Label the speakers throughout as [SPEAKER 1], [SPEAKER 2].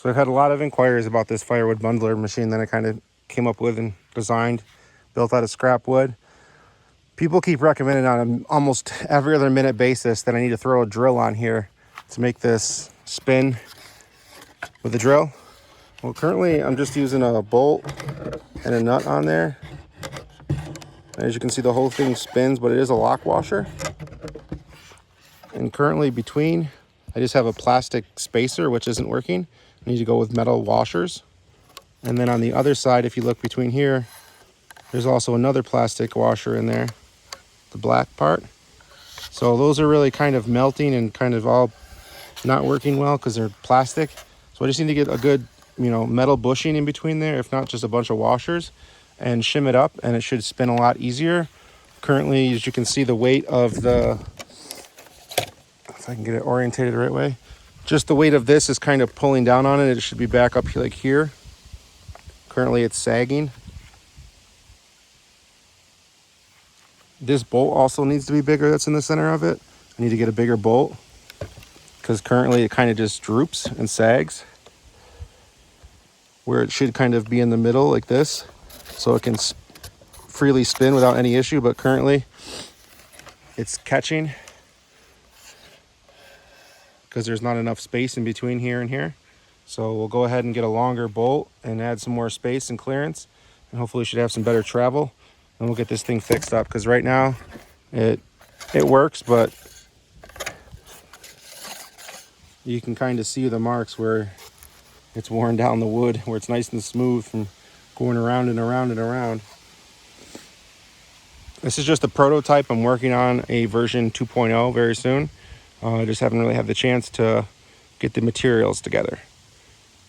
[SPEAKER 1] So I've had a lot of inquiries about this firewood bundler machine that I kind of came up with and designed, built out of scrap wood. People keep recommending on an almost every other minute basis that I need to throw a drill on here to make this spin with the drill. Well, currently I'm just using a bolt and a nut on there. As you can see, the whole thing spins, but it is a lock washer. And currently between, I just have a plastic spacer, which isn't working. I need to go with metal washers. And then on the other side, if you look between here, there's also another plastic washer in there, the black part. So those are really kind of melting and kind of all not working well because they're plastic. So I just need to get a good, metal bushing in between there, if not just a bunch of washers, and shim it up, and it should spin a lot easier. Currently, as you can see, the weight of the, if I can get it orientated the right way, just the weight of this is kind of pulling down on it. It should be back up like here. Currently it's sagging. This bolt also needs to be bigger that's in the center of it. I need to get a bigger bolt because currently it kind of just droops and sags, where it should kind of be in the middle like this, so it can freely spin without any issue, but currently it's catching because there's not enough space in between here and here. So we'll go ahead and get a longer bolt and add some more space and clearance, and hopefully should have some better travel, and we'll get this thing fixed up, because right now it works, but you can kind of see the marks where it's worn down the wood, where it's nice and smooth from going around and around and around. This is just a prototype. I'm working on a version 2.0 very soon. I just haven't really had the chance to get the materials together.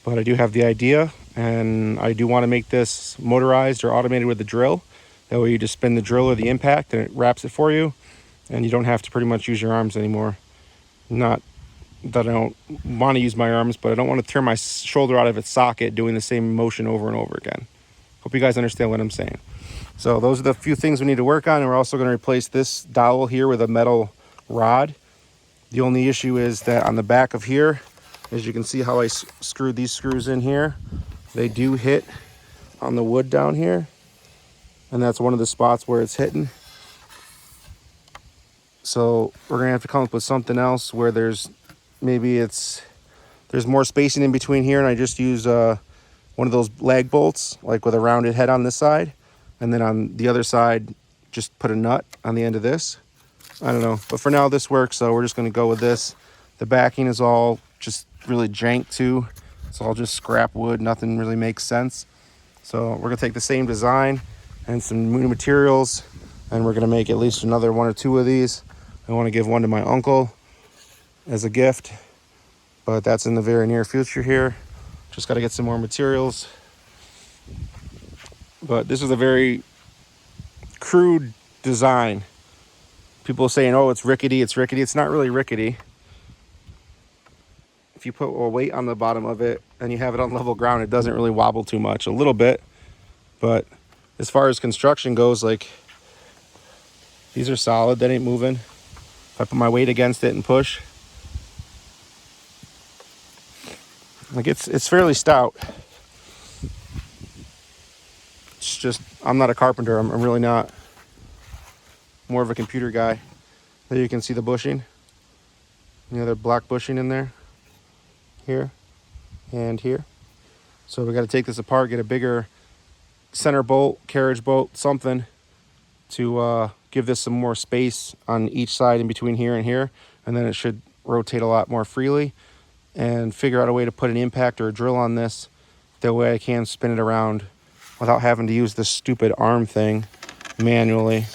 [SPEAKER 1] But I do have the idea, and I do want to make this motorized or automated with the drill. That way you just spin the drill or the impact and it wraps it for you, and you don't have to pretty much use your arms anymore. Not that I don't want to use my arms, but I don't want to tear my shoulder out of its socket doing the same motion over and over again. Hope you guys understand what I'm saying. So those are the few things we need to work on, and we're also going to replace this dowel here with a metal rod. The only issue is that on the back of here, as you can see how I screwed these screws in here, they do hit on the wood down here, and that's one of the spots where it's hitting. So we're gonna have to come up with something else where there's more spacing in between here, and I just use one of those lag bolts, like with a rounded head on this side, and then on the other side just put a nut on the end of this. I don't know, but for now this works, so we're just going to go with this. The backing is all just really jank too. It's all just scrap wood, nothing really makes sense. So we're going to take the same design and some new materials, and we're going to make at least another one or two of these. I want to give one to my uncle as a gift, but that's in the very near future here. Just got to get some more materials. But this is a very crude design. People saying, oh, it's rickety, it's rickety. It's not really rickety. If you put a weight on the bottom of it and you have it on level ground, it doesn't really wobble too much. A little bit. But as far as construction goes, like, these are solid. That ain't moving. If I put my weight against it and push, like, it's fairly stout. It's just, I'm not a carpenter. I'm really not. More of a computer guy. There you can see the bushing. The other black bushing in there. Here and here. So we got to take this apart, get a bigger center bolt, carriage bolt, something to give this some more space on each side in between here and here, and then it should rotate a lot more freely, and figure out a way to put an impact or a drill on this. That way I can spin it around without having to use this stupid arm thing manually.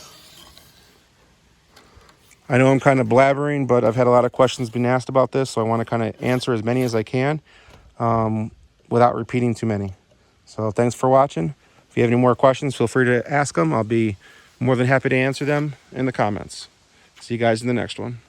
[SPEAKER 1] I know I'm kind of blabbering, but I've had a lot of questions being asked about this, so I want to kind of answer as many as I can without repeating too many. So thanks for watching. If you have any more questions, feel free to ask them. I'll be more than happy to answer them in the comments. See you guys in the next one.